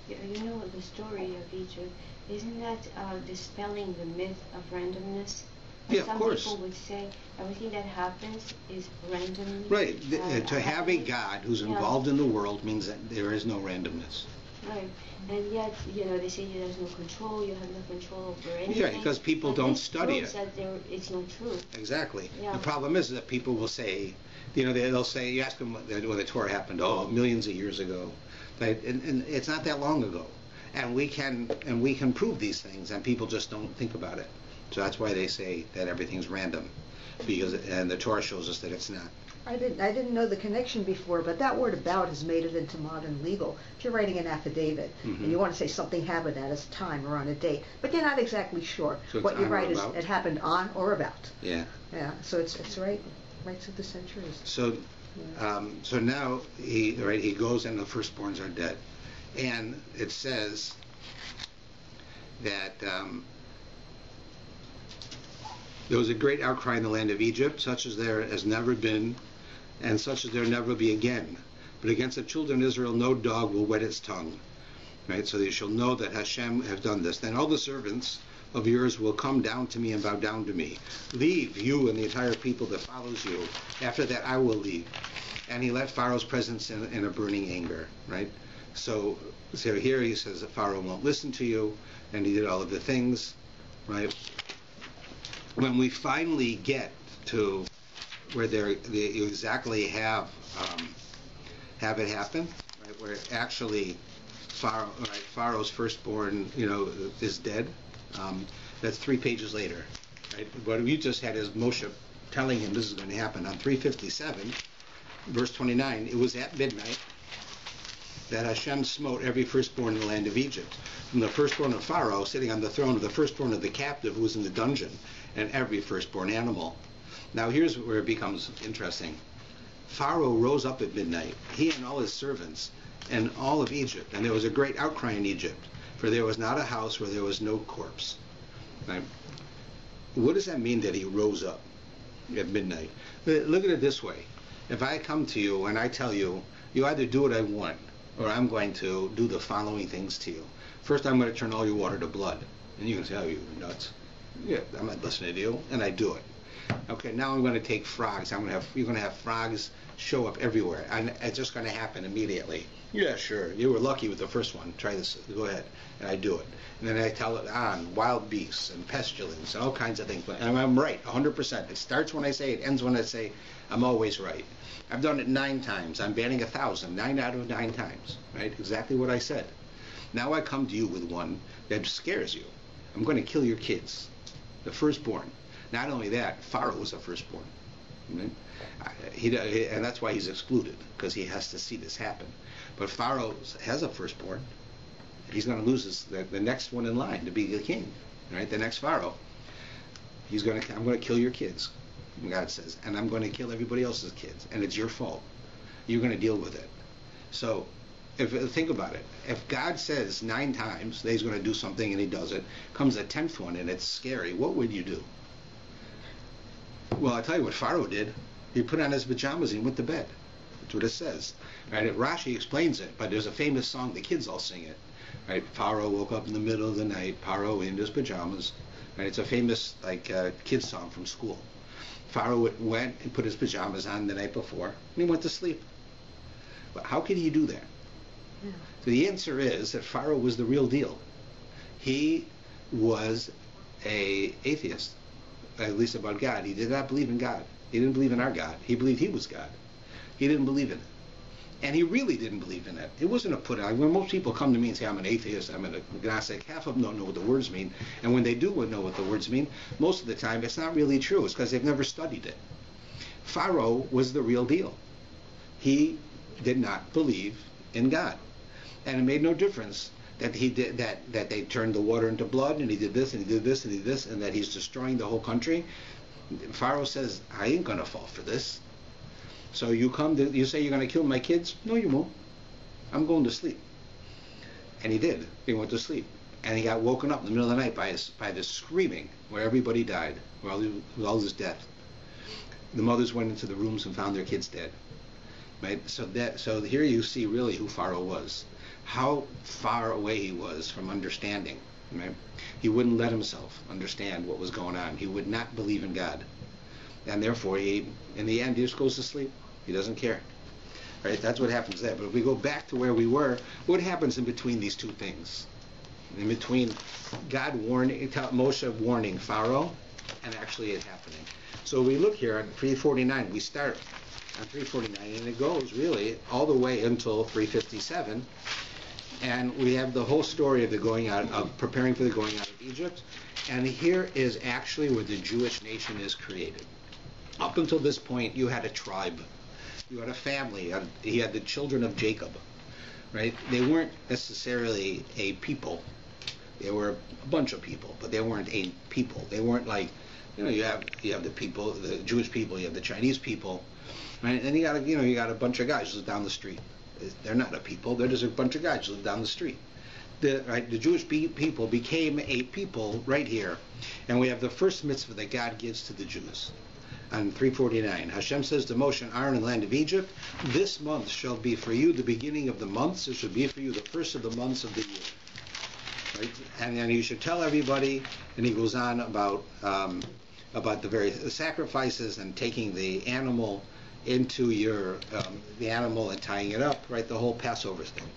You know the story of Egypt. Isn't that dispelling the myth of randomness? Yeah, Some of course. people would say everything that happens is random. Right. To have a God who's involved in the world means that there is no randomness. Right. And yet, they say there's no control, you have no control over anything. Yeah, because people don't study it. That it's not true. Exactly. Yeah. The problem is that people will say, they'll say, you ask them when the Torah happened, millions of years ago. Right? And it's not that long ago. And we can prove these things, and people just don't think about it. So that's why they say that everything's random, and the Torah shows us that it's not. I didn't know the connection before, but that word "about" has made it into modern legal. If you're writing an affidavit and you want to say something happened at a time or on a date, but you're not exactly sure, so what you write is it happened on or about. Yeah. Yeah. So it's right through the centuries. So, so now he goes and the firstborns are dead, and it says that there was a great outcry in the land of Egypt, such as there has never been, and such as there never be again. But against the children of Israel no dog will wet its tongue. Right? So you shall know that Hashem have done this. Then all the servants of yours will come down to me and bow down to me. Leave, you and the entire people that follows you. After that I will leave. And he let Pharaoh's presence in a burning anger. Right? So here he says that Pharaoh won't listen to you, and he did all of the things. Right? When we finally get to where they exactly have it happen, right, where actually Pharaoh's firstborn, is dead, that's 3 pages later. Right? What we just had is Moshe telling him this is going to happen. On 357, verse 29, it was at midnight that Hashem smote every firstborn in the land of Egypt, from the firstborn of Pharaoh sitting on the throne to the firstborn of the captive who was in the dungeon, and every firstborn animal. Now here's where it becomes interesting. Pharaoh rose up at midnight, he and all his servants, and all of Egypt, and there was a great outcry in Egypt, for there was not a house where there was no corpse. Right? What does that mean that he rose up at midnight? Look at it this way. If I come to you and I tell you, you either do what I want, or I'm going to do the following things to you. First, I'm going to turn all your water to blood. And you can say, oh, you're nuts. Yeah, I'm not listening to you, and I do it. Okay, now I'm going to take frogs. You're going to have frogs show up everywhere, and it's just going to happen immediately. Yeah, sure. You were lucky with the first one. Try this. Go ahead, and I do it. And then I tell it on wild beasts and pestilence and all kinds of things. And I'm right, 100%. It starts when I say it, ends when I say. I'm always right. I've done it 9 times. I'm banning 1,000. 9 out of 9 times. Right? Exactly what I said. Now I come to you with one that scares you. I'm going to kill your kids. The firstborn. Not only that, Pharaoh was a firstborn. Right? And that's why he's excluded, because he has to see this happen. But Pharaoh has a firstborn. He's going to lose the next one in line to be the king. Right? The next Pharaoh. I'm going to kill your kids, God says, and I'm going to kill everybody else's kids, and it's your fault. You're going to deal with it. So, think about it. If God says 9 times that he's going to do something and he does it, comes the 10th one and it's scary, what would you do? Well, I'll tell you what Pharaoh did. He put on his pajamas and went to bed. That's what it says. Right? Rashi explains it, but there's a famous song, the kids all sing it. Right? Pharaoh woke up in the middle of the night, Pharaoh in his pajamas. Right? It's a famous kids song from school. Pharaoh went and put his pajamas on the night before, and he went to sleep. But how could he do that? Yeah. So the answer is that Pharaoh was the real deal. He was an atheist, at least about God. He did not believe in God. He didn't believe in our God. He believed he was God. He didn't believe in it. And he really didn't believe in it. It wasn't a put on. When most people come to me and say, I'm an atheist, I'm an agnostic, half of them don't know what the words mean. And when they do know what the words mean, most of the time it's not really true. It's because they've never studied it. Pharaoh was the real deal. He did not believe in God. And it made no difference that he did that they turned the water into blood, and he did this and he did this and he did this, and that he's destroying the whole country. Pharaoh says, I ain't gonna fall for this. So you say you're gonna kill my kids? No, you won't. I'm going to sleep. And he did. He went to sleep, and he got woken up in the middle of the night by this screaming, where everybody died, where all this death. The mothers went into the rooms and found their kids dead. Right? So here you see really who Pharaoh was, how far away he was from understanding. Right? He wouldn't let himself understand what was going on. He would not believe in God, and therefore in the end, he just goes to sleep. He doesn't care. Right? That's what happens there. But if we go back to where we were, what happens in between these two things? In between God Moshe warning Pharaoh, and actually it happening. So we look here at 349. We start on 349, and it goes really all the way until 357. And we have the whole story of the going out, of preparing for the going out of Egypt. And here is actually where the Jewish nation is created. Up until this point, you had a tribe. You had a family. You had the children of Jacob, right? They weren't necessarily a people. They were a bunch of people, but they weren't a people. They weren't like, you have the people, the Jewish people, you have the Chinese people, right? And you got a bunch of guys who live down the street. They're not a people. They're just a bunch of guys who live down the street. The Jewish people became a people right here, and we have the first mitzvah that God gives to the Jews. On 349, Hashem says to Moshe and Aaron in the land of Egypt, this month shall be for you the beginning of the months. It shall be for you the first of the months of the year. Right? And then you should tell everybody, and he goes on about the various sacrifices and taking the animal into the animal and tying it up, right? The whole Passover thing.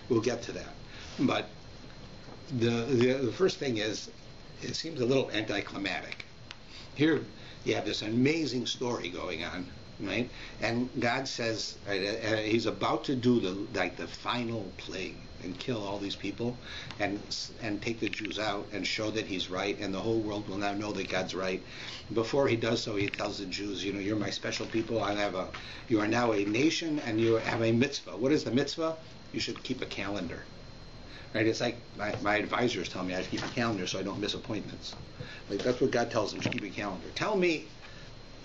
We'll get to that. But the first thing is, it seems a little anticlimactic. Here you have this amazing story going on, right? And God says, right, he's about to do the final plague and kill all these people and take the Jews out and show that he's right, and the whole world will now know that God's right. Before he does so, he tells the Jews, you're my special people. You are now a nation, and you have a mitzvah. What is the mitzvah? You should keep a calendar. Right? It's like my advisors tell me I should keep a calendar so I don't miss appointments. Like that's what God tells them, to keep a calendar. Tell me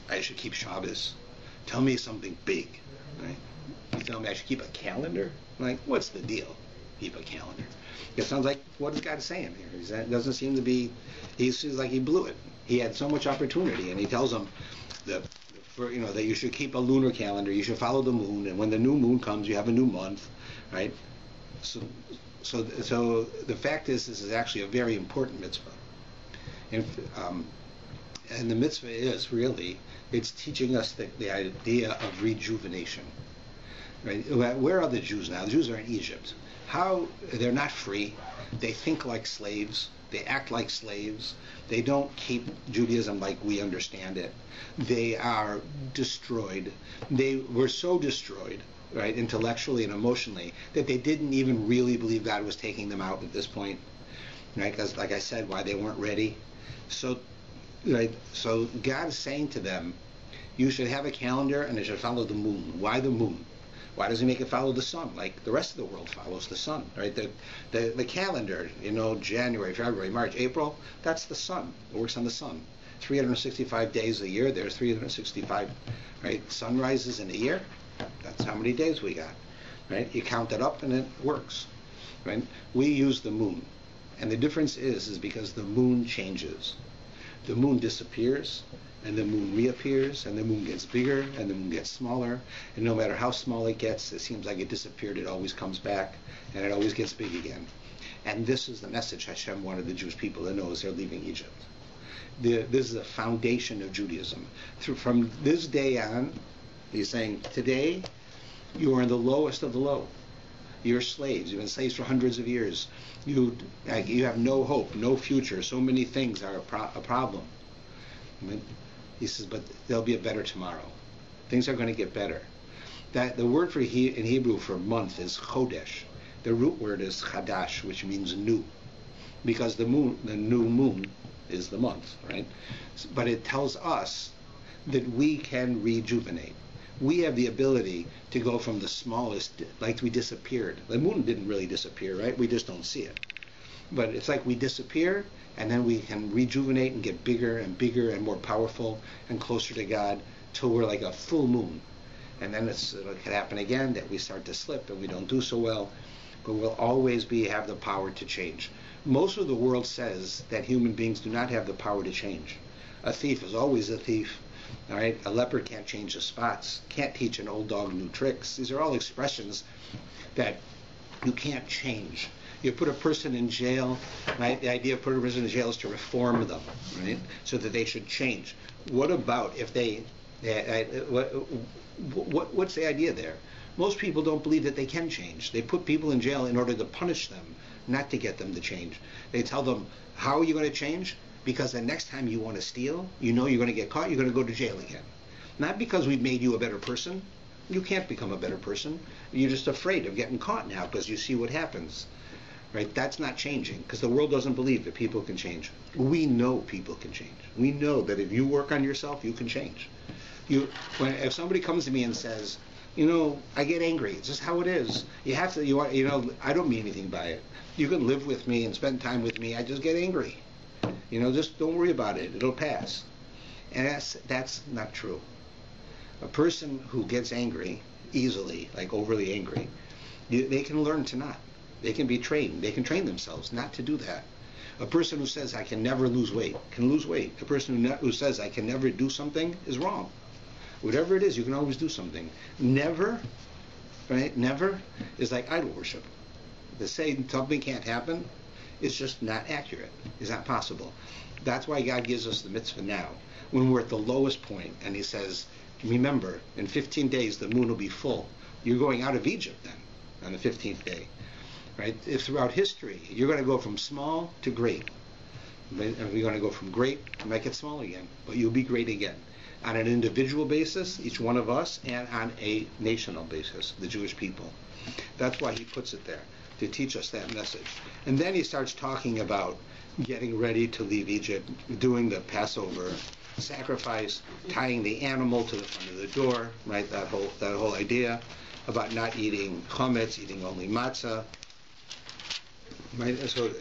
I should keep Shabbos. Tell me something big. Right? You tell me I should keep a calendar? Like, what's the deal? Keep a calendar. It sounds like, what is God saying here? It doesn't seem to be, he seems like he blew it. He had so much opportunity, and he tells them that you should keep a lunar calendar, you should follow the moon, and when the new moon comes, you have a new month, right? So the fact is, this is actually a very important mitzvah. And the mitzvah is really, it's teaching us the idea of rejuvenation. Right? Where are the Jews now? The Jews are in Egypt. They're not free. They think like slaves. They act like slaves. They don't keep Judaism like we understand it. They are destroyed. They were so destroyed, right, intellectually and emotionally, that they didn't even really believe God was taking them out at this point, right? Because, like I said, why they weren't ready. So God is saying to them, you should have a calendar and it should follow the moon. Why the moon? Why does he make it follow the sun like the rest of the world follows the sun, right? The calendar, January, February, March, April, that's the sun. It works on the sun. 365 days a year, there's 365, right, sunrises in a year. That's how many days we got, right? You count it up and it works, right? We use the moon. And the difference is because the moon changes. The moon disappears, and the moon reappears, and the moon gets bigger, and the moon gets smaller, and no matter how small it gets, it seems like it disappeared, it always comes back, and it always gets big again. And this is the message Hashem wanted the Jewish people to know as they're leaving Egypt. This is the foundation of Judaism. From this day on, he's saying, today, you are in the lowest of the low. You're slaves. You've been slaves for hundreds of years. You have no hope, no future. So many things are a problem. He says, but there'll be a better tomorrow. Things are going to get better. The word in Hebrew for month is chodesh. The root word is chadash, which means new, because the new moon is the month, right? But it tells us that we can rejuvenate. We have the ability to go from the smallest, like we disappeared. The moon didn't really disappear, right? We just don't see it. But it's like we disappear, and then we can rejuvenate and get bigger and more powerful and closer to God till we're like a full moon. And then it can happen again that we start to slip and we don't do so well. But we'll always have the power to change. Most of the world says that human beings do not have the power to change. A thief is always a thief. All right, a leopard can't change the spots, can't teach an old dog new tricks. These are all expressions that you can't change. You put a person in jail, right? The idea of putting a person in jail is to reform them, right? So that they should change. What about if they, what's the idea there? Most people don't believe that they can change. They put people in jail in order to punish them, not to get them to change. They tell them, how are you going to change? Because the next time you want to steal, you know you're going to get caught, you're going to go to jail again. Not because we've made you a better person. You can't become a better person. You're just afraid of getting caught now because you see what happens. Right? That's not changing, because the world doesn't believe that people can change. We know people can change. We know that if you work on yourself, you can change. If somebody comes to me and says, I get angry. It's just how it is. You have to, I don't mean anything by it. You can live with me and spend time with me. I just get angry. Just don't worry about it. It'll pass. And that's not true. A person who gets angry easily, like overly angry, they can learn to not. They can be trained. They can train themselves not to do that. A person who says, I can never lose weight, can lose weight. A person who says, I can never do something is wrong. Whatever it is, you can always do something. Never, right? Never is like idol worship. To say something can't happen is just not accurate. It's not possible. That's why God gives us the mitzvah now, when we're at the lowest point, and He says, remember, in 15 days the moon will be full. You're going out of Egypt then, on the 15th day. Right? If throughout history, you're going to go from small to great. And we're going to go from great to make it small again. But you'll be great again. On an individual basis, each one of us, and on a national basis, the Jewish people. That's why He puts it there, to teach us that message. And then He starts talking about getting ready to leave Egypt, doing the Passover sacrifice, tying the animal to the front of the door, right? That whole idea about not eating chametz, eating only matzah. Right? So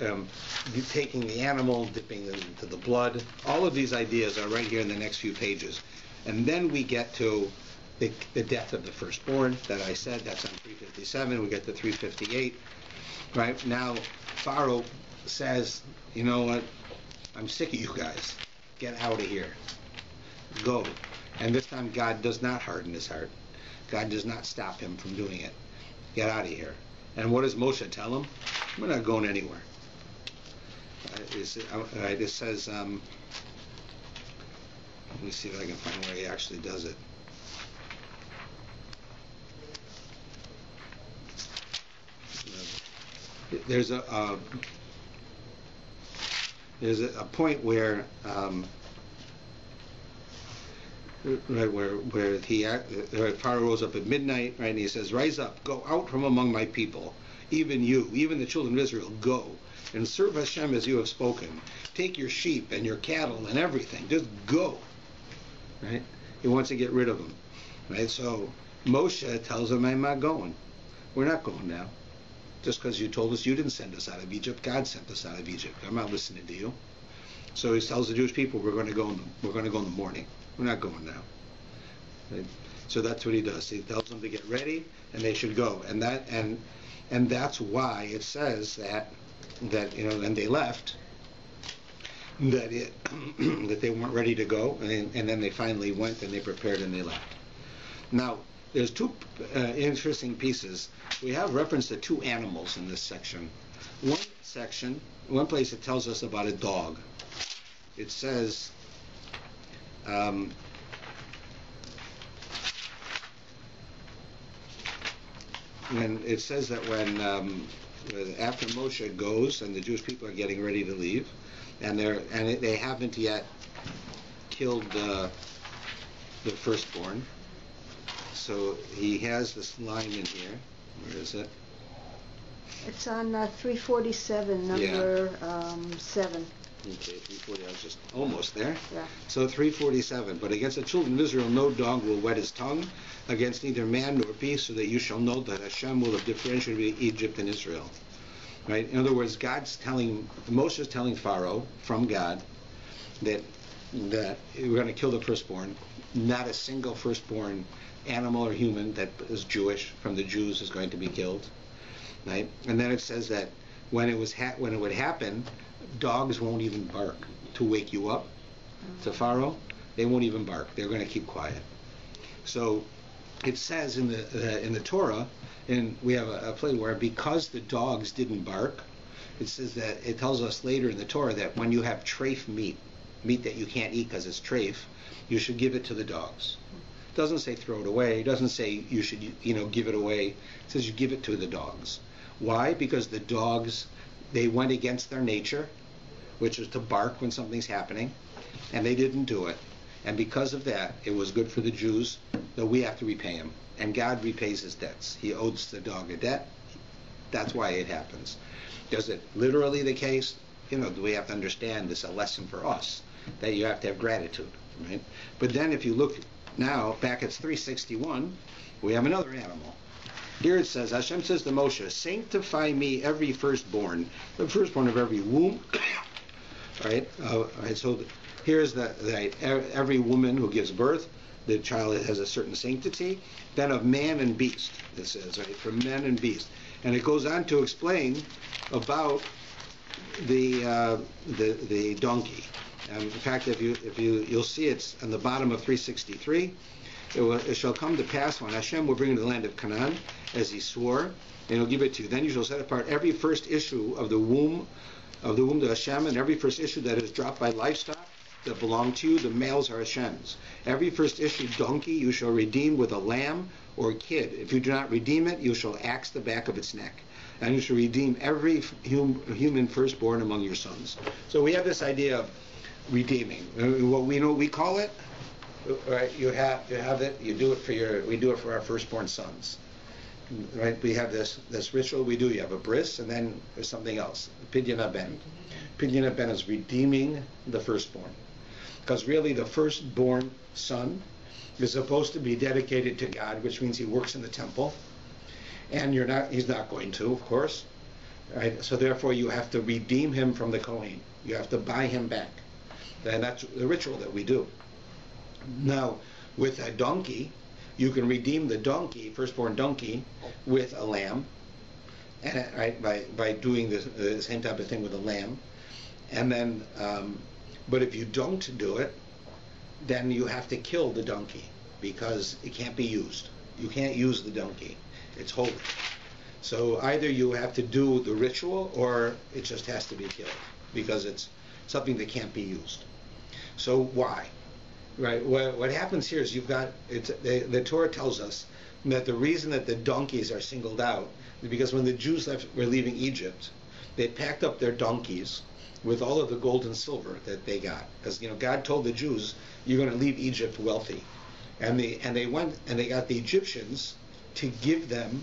taking the animal, dipping it into the blood, all of these ideas are right here in the next few pages. And then we get to the death of the firstborn that I said, that's on 357. We get to 358. Right? Now, Pharaoh says, you know what, I'm sick of you guys. Get out of here. Go. And this time God does not harden His heart. God does not stop him from doing it. Get out of here. And what does Moshe tell him? We're not going anywhere. It says, let me see if I can find where he actually does it. There's a point where where Pharaoh rose up at midnight, right, and he says, "Rise up, go out from among my people, even you, even the children of Israel, go and serve Hashem as you have spoken. Take your sheep and your cattle and everything, just go." Right? He wants to get rid of them. Right? So Moshe tells him, "I'm not going. We're not going now. Just because you told us, you didn't send us out of Egypt. God sent us out of Egypt. I'm not listening to you." So he tells the Jewish people, "We're going to go. We're going to go in the morning. We're not going now." Right? So that's what he does. He tells them to get ready, and they should go. And that's why it says that and they left. That they weren't ready to go, and then they finally went and they prepared and they left. Now, there's two interesting pieces. We have reference to two animals in this section. One place it tells us about a dog. It says, and it says that when after Moshe goes and the Jewish people are getting ready to leave, and they haven't yet killed the firstborn. So he has this line in here. Where is it? It's on 347, number 7. Okay, 340, I was just almost there. Yeah. So 347, but against the children of Israel no dog will wet his tongue, against neither man nor beast, so that you shall know that Hashem will have differentiated between Egypt and Israel. Right? In other words, Moshe is telling Pharaoh from God that we're going to kill the firstborn. Not a single firstborn animal or human that is Jewish from the Jews is going to be killed. Right? And then it says that when it would happen, dogs won't even bark to wake you up. To Pharaoh, they won't even bark. They're going to keep quiet. So it says in the Torah, and we have a place where because the dogs didn't bark, it says that it tells us later in the Torah that when you have treif meat that you can't eat because it's treif, you should give it to the dogs. It doesn't say throw it away. It doesn't say you should give it away. It says you give it to the dogs. Why? Because the dogs, they went against their nature, which is to bark when something's happening, and they didn't do it. And because of that, it was good for the Jews that we have to repay him. And God repays his debts. He owes the dog a debt. That's why it happens. Is it literally the case? We have to understand this is a lesson for us, that you have to have gratitude, right? But then if you look now, back at 361, we have another animal. Here it says, Hashem says to Moshe, sanctify me every firstborn, the firstborn of every womb. Right? So here's every woman who gives birth, the child has a certain sanctity. Then of man and beast, it says, right? From man and beast. And it goes on to explain about the donkey. In fact, you'll see it's on the bottom of 363. It shall come to pass when Hashem will bring you to the land of Canaan, as he swore, and he'll give it to you. Then you shall set apart every first issue of the womb to Hashem, and every first issue that is dropped by livestock that belong to you, the males are Hashem's. Every first issue donkey you shall redeem with a lamb or kid. If you do not redeem it, you shall axe the back of its neck. And you shall redeem every human firstborn among your sons. So we have this idea of redeeming. What we call it. Right, you have it. We do it for our firstborn sons. Right, we have this ritual we do. You have a bris, and then there's something else. Pidyon haben. Pidyon haben is redeeming the firstborn, because really the firstborn son is supposed to be dedicated to God, which means he works in the temple, and he's not going to, of course. Right, so therefore you have to redeem him from the Kohen. You have to buy him back, and that's the ritual that we do. Now, with a donkey, you can redeem the donkey, firstborn donkey, with a lamb, and, right, by doing the same type of thing with a lamb. And then, but if you don't do it, then you have to kill the donkey, because it can't be used. You can't use the donkey. It's holy. So either you have to do the ritual, or it just has to be killed, because it's something that can't be used. So why? Right. What happens here is the Torah tells us that the reason that the donkeys are singled out is because when the Jews were leaving Egypt, they packed up their donkeys with all of the gold and silver that they got, because God told the Jews, you're going to leave Egypt wealthy, and they went and they got the Egyptians to give them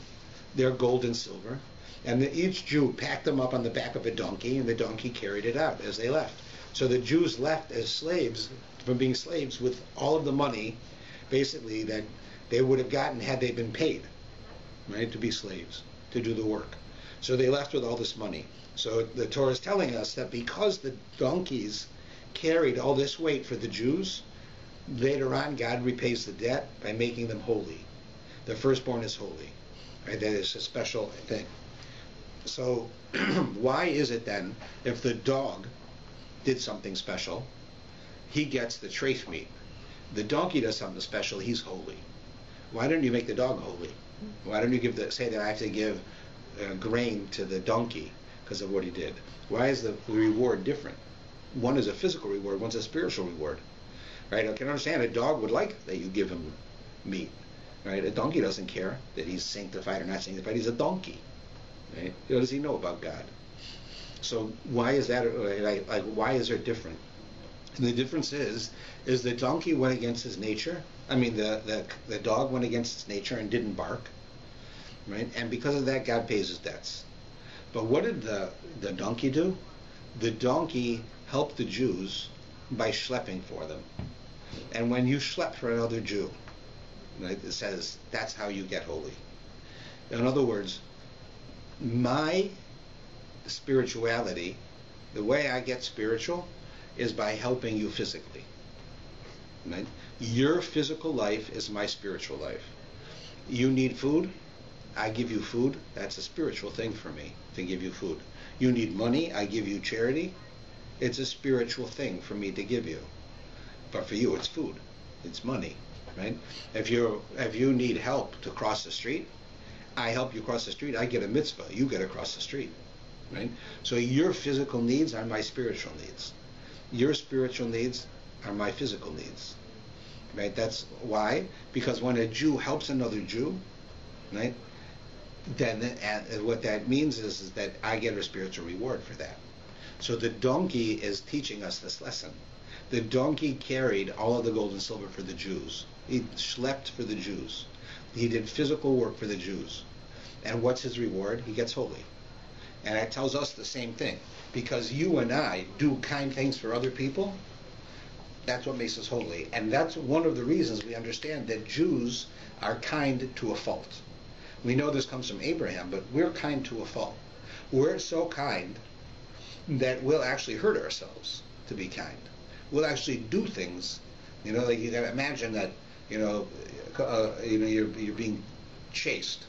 their gold and silver, and each Jew packed them up on the back of a donkey, and the donkey carried it out as they left. So the Jews left as slaves, from being slaves, with all of the money, basically, that they would have gotten had they been paid, right, to be slaves, to do the work. So they left with all this money. So the Torah is telling us that because the donkeys carried all this weight for the Jews, later on God repays the debt by making them holy. The firstborn is holy, right? That is a special thing. So why is it then, if the dog did something special, he gets the treif meat? The donkey does something special, he's holy. Why don't you make the dog holy? Why don't you say that I have to give grain to the donkey because of what he did? Why is the reward different? One is a physical reward, one's a spiritual reward. Right? I can understand a dog would like that you give him meat. Right? A donkey doesn't care that he's sanctified or not sanctified. He's a donkey. Right? What does he know about God? So why is that? Why is there different? And the difference is the donkey went against his nature. I mean, the dog went against its nature and didn't bark, right? And because of that, God pays his debts. But what did the donkey do? The donkey help the Jews by schlepping for them. And when you schlep for another Jew, right, it says that's how you get holy. In other words, my spirituality, the way I get spiritual, is by helping you physically. Right? Your physical life is my spiritual life. You need food, I give you food. That's a spiritual thing for me, to give you food. You need money, I give you charity. It's a spiritual thing for me to give you. But for you, it's food. It's money, right? If you need help to cross the street, I help you cross the street. I get a mitzvah. You get across the street, right? So your physical needs are my spiritual needs. Your spiritual needs are my physical needs, right? That's why, because when a Jew helps another Jew, right, then what that means is that I get a spiritual reward for that. So the donkey is teaching us this lesson. The donkey carried all of the gold and silver for the Jews. He schlepped for the Jews. He did physical work for the Jews. And what's his reward? He gets holy. And it tells us the same thing. Because you and I do kind things for other people, that's what makes us holy. And that's one of the reasons we understand that Jews are kind to a fault. We know this comes from Abraham, but we're kind to a fault. We're so kind that we'll actually hurt ourselves to be kind. We'll actually do things, like you can imagine that, you're being chased,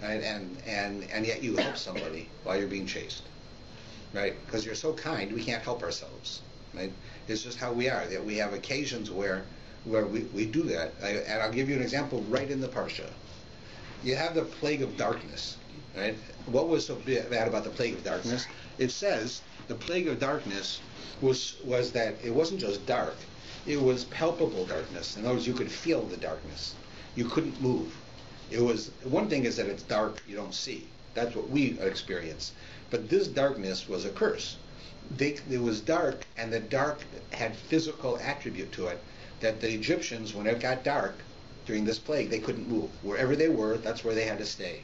right? And yet you help somebody while you're being chased, right? Because you're so kind, we can't help ourselves, right? It's just how we are. That we have occasions where we do that. And I'll give you an example right in the PARSHA. You have the plague of darkness, right? What was so bad about the plague of darkness? It says the plague of darkness was that it wasn't just dark, it was palpable darkness. In other words, you could feel the darkness. You couldn't move. It was, one thing is that it's dark, you don't see. That's what we experience. But this darkness was a curse. It was dark, and the dark had physical attribute to it, that the Egyptians, when it got dark during this plague, they couldn't move. Wherever they were, that's where they had to stay.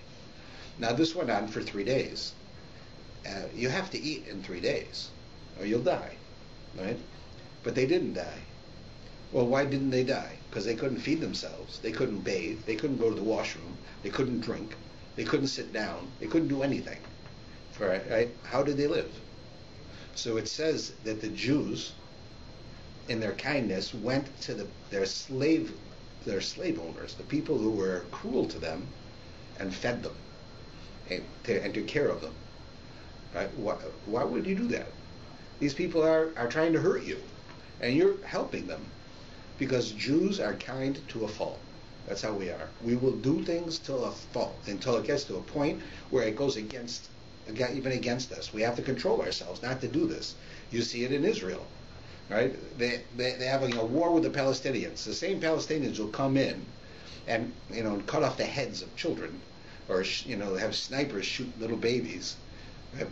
Now this went on for 3 days. You have to eat in 3 days, or you'll die, right? But they didn't die. Well, why didn't they die? Because they couldn't feed themselves. They couldn't bathe. They couldn't go to the washroom. They couldn't drink. They couldn't sit down. They couldn't do anything. Right? How did they live? So it says that the Jews, in their kindness, went to their slave owners, the people who were cruel to them, and fed them and took care of them. Right? Why would you do that? These people are trying to hurt you, and you're helping them, because Jews are kind to a fault. That's how we are. We will do things till a fault, until it gets to a point where it goes even against us. We have to control ourselves not to do this. You see it in Israel, right? They're having a war with the Palestinians. The same Palestinians will come in and cut off the heads of children, or have snipers shoot little babies. Right?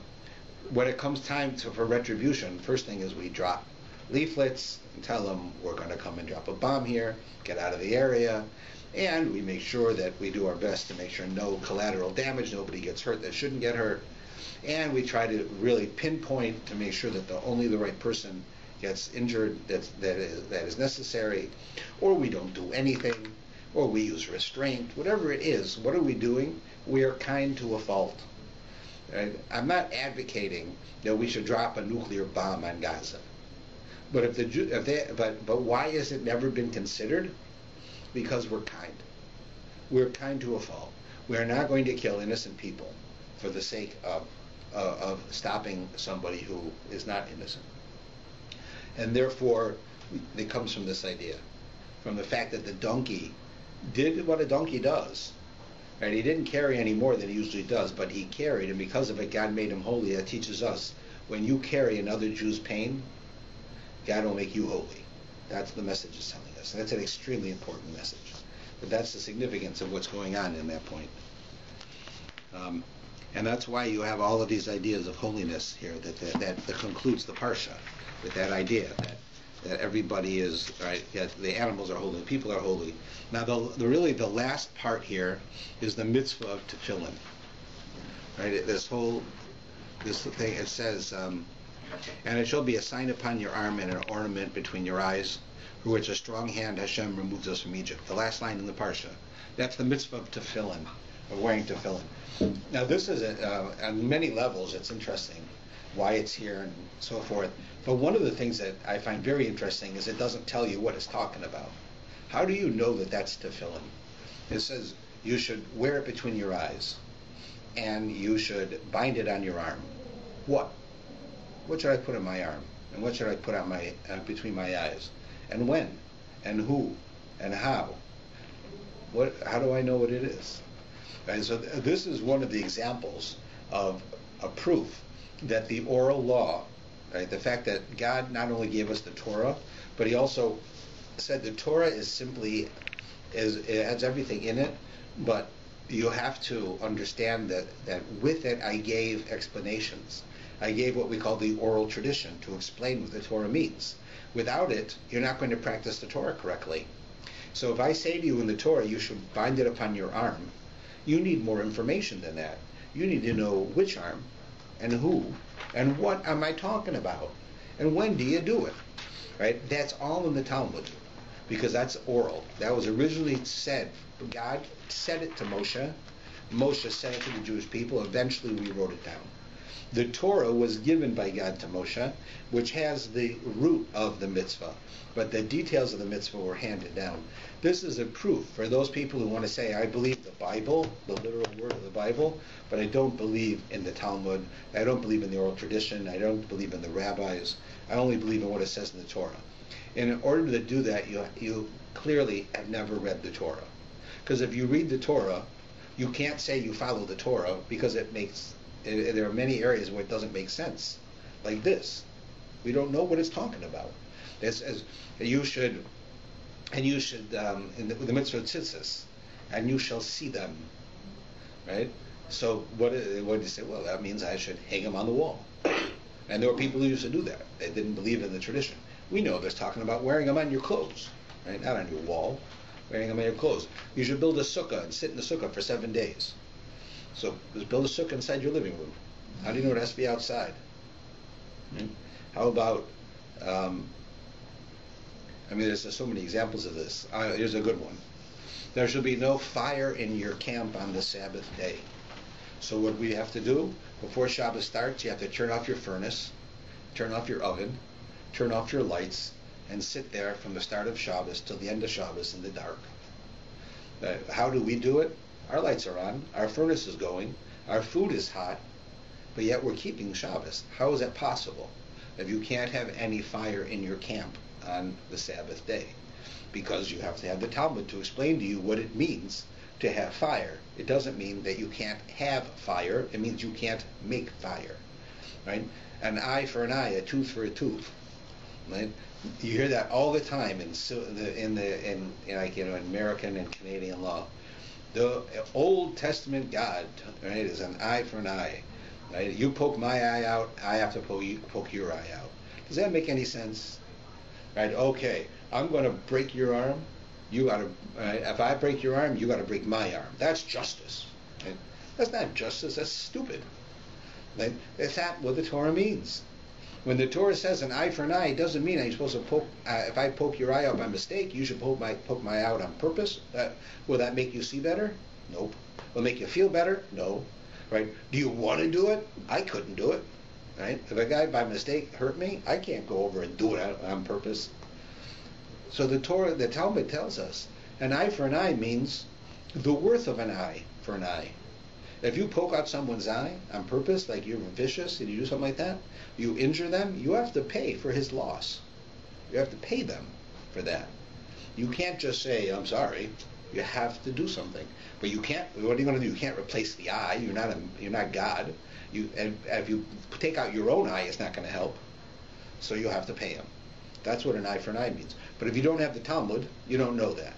When it comes time for retribution, first thing is we drop leaflets and tell them we're going to come and drop a bomb here, get out of the area, and we make sure that we do our best to make sure no collateral damage, nobody gets hurt that shouldn't get hurt, and we try to really pinpoint to make sure that only the right person gets injured that is necessary, or we don't do anything, or we use restraint, whatever it is. What are we doing? We are kind to a fault. Right? I'm not advocating that we should drop a nuclear bomb on Gaza. But but why has it never been considered? Because we're kind. We're kind to a fault. We are not going to kill innocent people for the sake of stopping somebody who is not innocent. And therefore, it comes from this idea, from the fact that the donkey did what a donkey does. Right? He didn't carry any more than he usually does, but he carried, and because of it, God made him holy. That teaches us, when you carry another Jew's pain, God will make you holy. That's the message it's telling us. And that's an extremely important message. But that's the significance of what's going on in that point. And that's why you have all of these ideas of holiness here that concludes the Parsha, with that idea that everybody is, right, the animals are holy, people are holy. Now, the last part here is the mitzvah of tefillin. Right? This thing, it says, And it shall be a sign upon your arm and an ornament between your eyes, for which a strong hand Hashem removes us from Egypt. The last line in the Parsha. That's the mitzvah of tefillin, of wearing tefillin. Now this is, on many levels, it's interesting why it's here and so forth. But one of the things that I find very interesting is it doesn't tell you what it's talking about. How do you know that that's tefillin? It says you should wear it between your eyes, and you should bind it on your arm. What? What should I put on my arm? And what should I put on my between my eyes? And when? And who? And how? What? How do I know what it is? Right, so this is one of the examples of a proof that the oral law, right, the fact that God not only gave us the Torah, but He also said the Torah is simply, it has everything in it, but you have to understand that with it I gave explanations. I gave what we call the oral tradition to explain what the Torah means. Without it, you're not going to practice the Torah correctly. So if I say to you in the Torah, you should bind it upon your arm, you need more information than that. You need to know which arm, and who, and what am I talking about, and when do you do it, right? That's all in the Talmud, because that's oral. That was originally said. God said it to Moshe. Moshe said it to the Jewish people. Eventually we wrote it down. The Torah was given by God to Moshe, which has the root of the mitzvah, but the details of the mitzvah were handed down. This is a proof for those people who want to say, I believe the Bible, the literal word of the Bible, but I don't believe in the Talmud, I don't believe in the oral tradition, I don't believe in the rabbis, I only believe in what it says in the Torah. And in order to do that, you clearly have never read the Torah. Because if you read the Torah, you can't say you follow the Torah, because there are many areas where it doesn't make sense. Like this. We don't know what it's talking about. You should in the mitzvah of tzitzis, and you shall see them. Right? So what do you say? Well, that means I should hang them on the wall. And there were people who used to do that. They didn't believe in the tradition. We know they're talking about wearing them on your clothes, right? Not on your wall. Wearing them on your clothes. You should build a sukkah and sit in the sukkah for 7 days. So just build a sukkah inside your living room. How do you know it has to be outside? How about, there's so many examples of this. Here's a good one. There shall be no fire in your camp on the Sabbath day. So what we have to do, before Shabbos starts, you have to turn off your furnace, turn off your oven, turn off your lights, and sit there from the start of Shabbos till the end of Shabbos in the dark. How do we do it? Our lights are on, our furnace is going, our food is hot, but yet we're keeping Shabbos. How is that possible? If you can't have any fire in your camp on the Sabbath day, because you have to have the Talmud to explain to you what it means to have fire. It doesn't mean that you can't have fire. It means you can't make fire, right? An eye for an eye, a tooth for a tooth, right? You hear that all the time in American and Canadian law. The Old Testament God, right, is an eye for an eye. Right? You poke my eye out, I have to poke your eye out. Does that make any sense? Right? Okay, I'm going to break your arm. You got to. If I break your arm, you got to break my arm. That's justice. Right? That's not justice. That's stupid. Right? That's not what the Torah means. When the Torah says an eye for an eye, it doesn't mean I'm supposed to poke. If I poke your eye out by mistake, you should poke my eye out on purpose. Will that make you see better? Nope. Will it make you feel better? No. Right? Do you want to do it? I couldn't do it. Right? If a guy by mistake hurt me, I can't go over and do it on purpose. So the Talmud tells us an eye for an eye means the worth of an eye for an eye. If you poke out someone's eye on purpose, like you're vicious and you do something like that, you injure them, you have to pay for his loss. You have to pay them for that. You can't just say, I'm sorry. You have to do something. But you can't, what are you going to do? You can't replace the eye. You're not God. And if you take out your own eye, it's not going to help. So you have to pay him. That's what an eye for an eye means. But if you don't have the Talmud, you don't know that.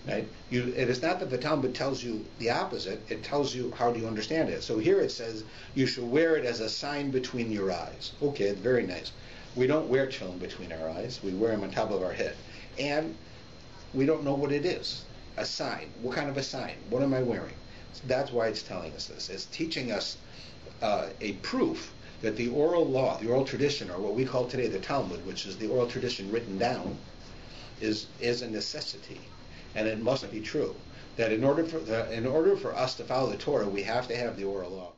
Right? It is not that the Talmud tells you the opposite. It tells you how do you understand it. So here it says you should wear it as a sign between your eyes. Okay, it's very nice. We don't wear tefillin between our eyes. We wear them on top of our head. And we don't know what it is. A sign. What kind of a sign? What am I wearing? So that's why it's telling us this. It's teaching us a proof that the oral law, the oral tradition, or what we call today the Talmud, which is the oral tradition written down, is a necessity, and it must be true. That in order for us to follow the Torah, we have to have the oral law.